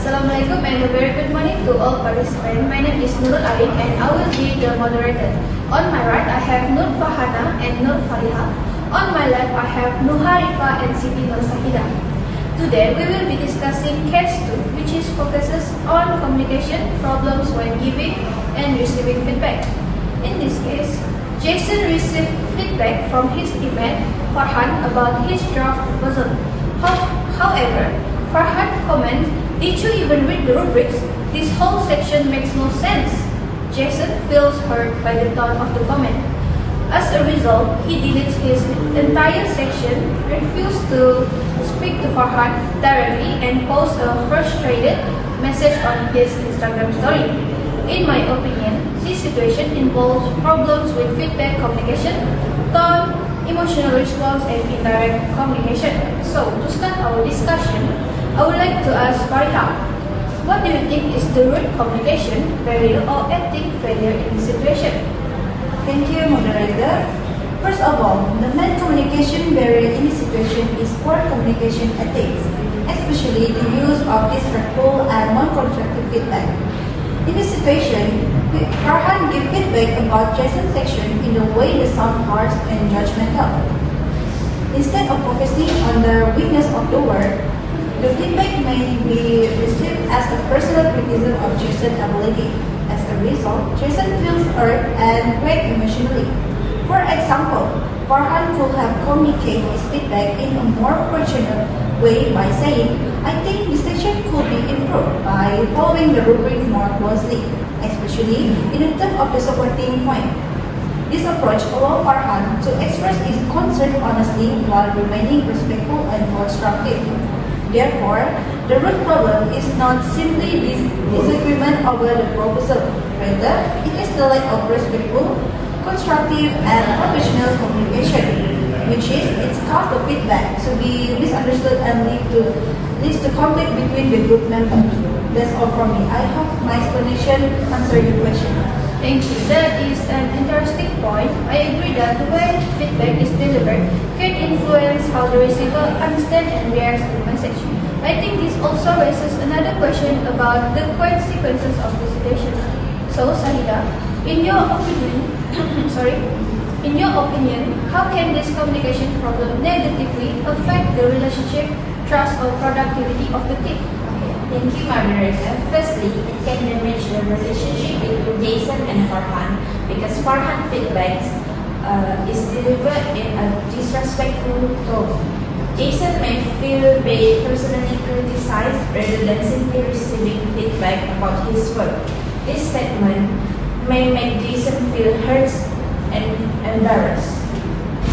Assalamualaikum and a very good morning to all participants. My name is Nurul Ain and I will be the moderator. On my right, I have Nur Fahana and Nur Fariha. On my left, I have Nuharifa and Siti Nur Sahida. Today, we will be discussing case 2, which is focuses on communication problems when giving and receiving feedback. In this case, Jason received feedback from his teammate Farhan about his draft proposal. However, Farhan comments, "Did you even read the rubrics? This whole section makes no sense." Jason feels hurt by the tone of the comment. As a result, he deletes his entire section, refused to speak to Farhan directly, and posts a frustrated message on his Instagram story. In my opinion, this situation involves problems with feedback communication, tone, emotional response, and indirect communication. So, to start our discussion, I would like to ask Fariha, what do you think is the root communication barrier or ethic failure in this situation? Thank you, moderator. First of all, the main communication barrier in this situation is poor communication ethics, especially the use of disrespectful and non-constructive feedback. In this situation, Farhan gave feedback about Jason's section in a way that sounds harsh and judgmental. Instead of focusing on the weakness of the word, the feedback may be received as a personal criticism of Jason's ability. As a result, Jason feels hurt and cracked emotionally. For example, Farhan could have communicated his feedback in a more fortunate way by saying, "I think this section could be improved by following the rubric more closely, especially in terms of the supporting point." This approach allows Farhan to express his concern honestly while remaining respectful and constructive. Therefore, the root problem is not simply this disagreement over the proposal. Rather, it is the lack of respectful, constructive, and professional communication, which is its cause of feedback to be misunderstood and leads to conflict between the group members. That's all from me. I hope my explanation answered your question. Thank you. That is an interesting point. I agree that the way feedback is delivered can influence how the receiver understands and reacts to the message. I think this also raises another question about the consequences of the situation. So, Sahida, in your opinion, how can this communication problem negatively affect the relationship, trust, or productivity of the team? Thank you, moderator. Firstly, it can damage the relationship between Jason and Farhan because Farhan feedback is delivered in a disrespectful tone. Jason may feel being personally criticized rather than simply receiving feedback about his work. This statement may make Jason feel hurt and embarrassed.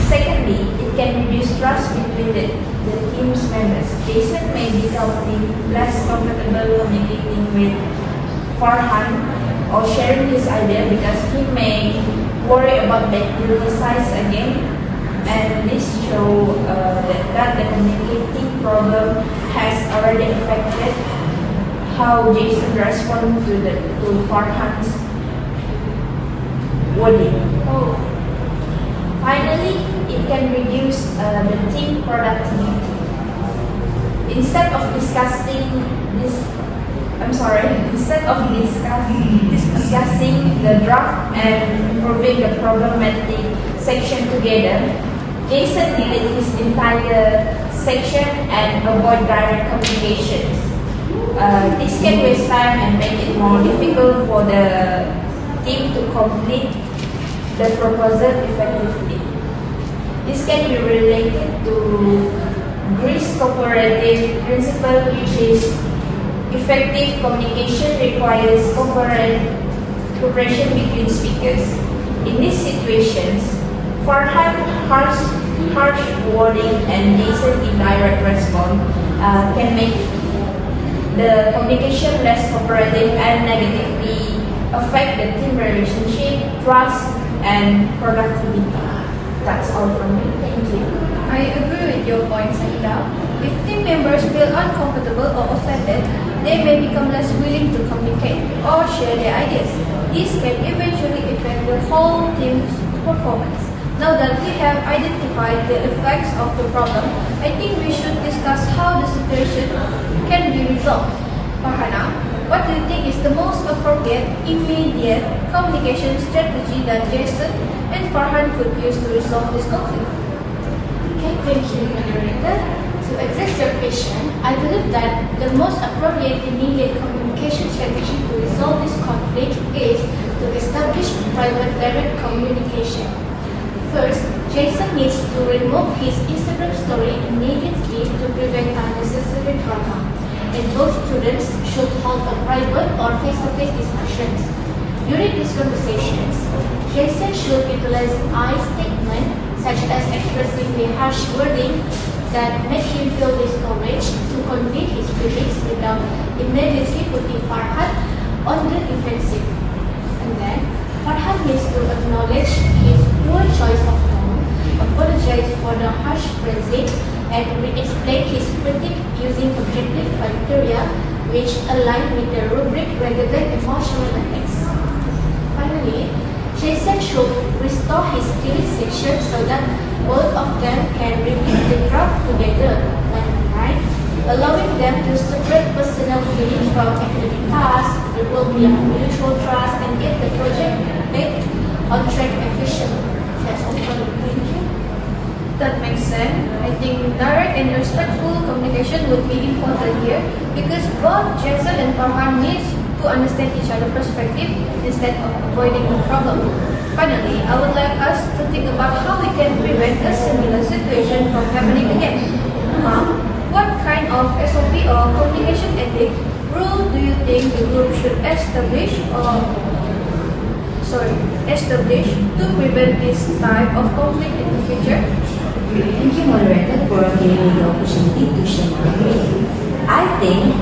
Secondly, it can reduce trust between the team's members. Jason may become less comfortable communicating with Farhan or sharing his idea because he may worry about being criticized again, and this shows that the communicating problem has already affected how Jason responds to Farhan's wording. Finally, it can reduce the team productivity. Instead of discussing the draft and improving the problematic section together, Jason deleted his entire section and avoid direct communications. This can waste time and make it more difficult for the team to complete the proposal effectively. This can be related to Greece cooperative principle, which is effective communication requires cooperation between speakers. In these situations, Farhan harsh wording and Jason's indirect response can make the communication less cooperative and negatively affect the team relationship, trust, and productivity. That's all from me. Thank you. I agree with your point, Sahida. If team members feel uncomfortable or offended, they may become less willing to communicate or share their ideas. This can eventually affect the whole team's performance. Now that we have identified the effects of the problem, I think we should discuss how the situation can be resolved. Farhan. What do you think is the most appropriate, immediate communication strategy that Jason and Farhan could use to resolve this conflict? Okay, thank you, moderator. To address your question, I believe that the most appropriate immediate communication strategy to resolve this conflict is to establish private direct communication. First, Jason needs to remove his Instagram story immediately to prevent unnecessary drama. And both students should hold a private or face-to-face discussions. During these conversations, Jason should utilize I statement such as expressing the harsh wording that make him feel discouraged to convey his feelings without immediately putting Farhan on the defensive. And then, Farhan needs to acknowledge his poor choice of tone, apologize for the harsh phrasing, and re-explain his critique using objective criteria which align with the rubric rather than emotional attacks. Finally, Jason should restore his feeling section so that both of them can repeat the draft together one night, allowing them to separate personal feelings from academic tasks. There will be a mutual trust and get the project back on track efficiently. That's all for me. Thank you. That makes sense. I think direct and respectful communication would be important here because both Jason and Farhan needs to understand each other's perspective instead of avoiding the problem. Finally, I would like us to think about how we can prevent a similar situation from happening again. Mom, what kind of SOP or communication ethic rule do you think the group should establish to prevent this type of conflict in the future? Thank you, moderator, for giving me the opportunity to share my opinion. I think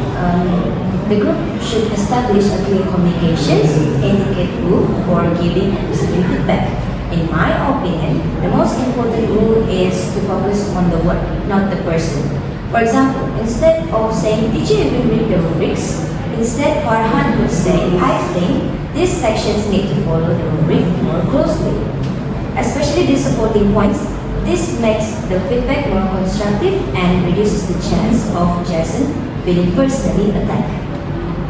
the group should establish a clear communications etiquette rule for giving and receiving feedback. In my opinion, the most important rule is to focus on the work, not the person. For example, instead of saying, "Did you even read the rubrics?" Instead, Farhan would say, "I think these sections need to follow the rubric more closely." Especially the supporting points. This makes the feedback more constructive and reduces the chance of Jason feeling personally attacked.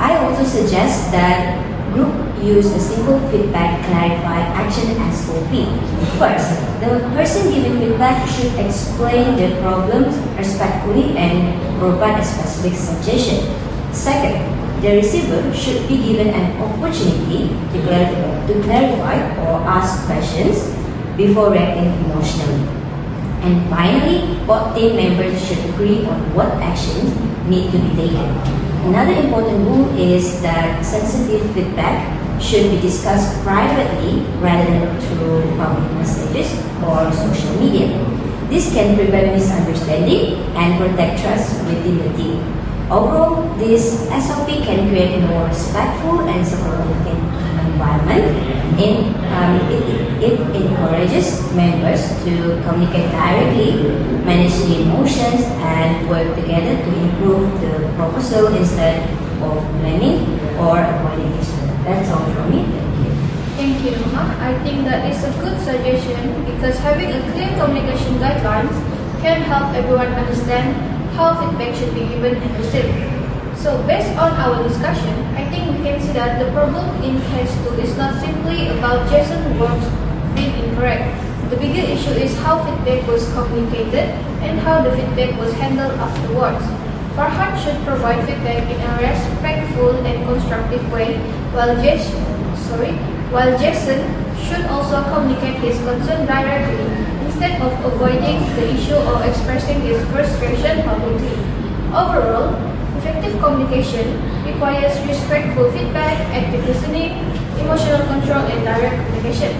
I also suggest that group use a simple feedback clarify action SOP. First, the person giving feedback should explain the problems respectfully and provide a specific suggestion. Second, the receiver should be given an opportunity to clarify or ask questions before reacting emotionally. And finally, both team members should agree on what actions need to be taken. Another important rule is that sensitive feedback should be discussed privately rather than through public messages or social media. This can prevent misunderstanding and protect trust within the team. Overall, this SOP can create a more respectful and supportive environment. It encourages members to communicate directly, manage the emotions, and work together to improve the proposal instead of blaming or avoiding each other. That's all from me. Thank you. Thank you, Numa. I think that is a good suggestion because having a clear communication guidelines can help everyone understand how feedback should be given and received. So based on our discussion, I think we can see that the problem in case 2 is not simply about Jason's words being incorrect. The bigger issue is how feedback was communicated and how the feedback was handled afterwards. Farhan should provide feedback in a respectful and constructive way, while Jason should also communicate his concern directly instead of avoiding the issue or expressing his frustration publicly. Overall, effective communication requires respectful feedback, active listening, emotional control, and direct communication.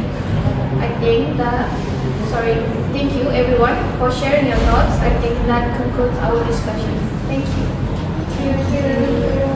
Thank you everyone for sharing your thoughts. I think that concludes our discussion. Thank you. Thank you.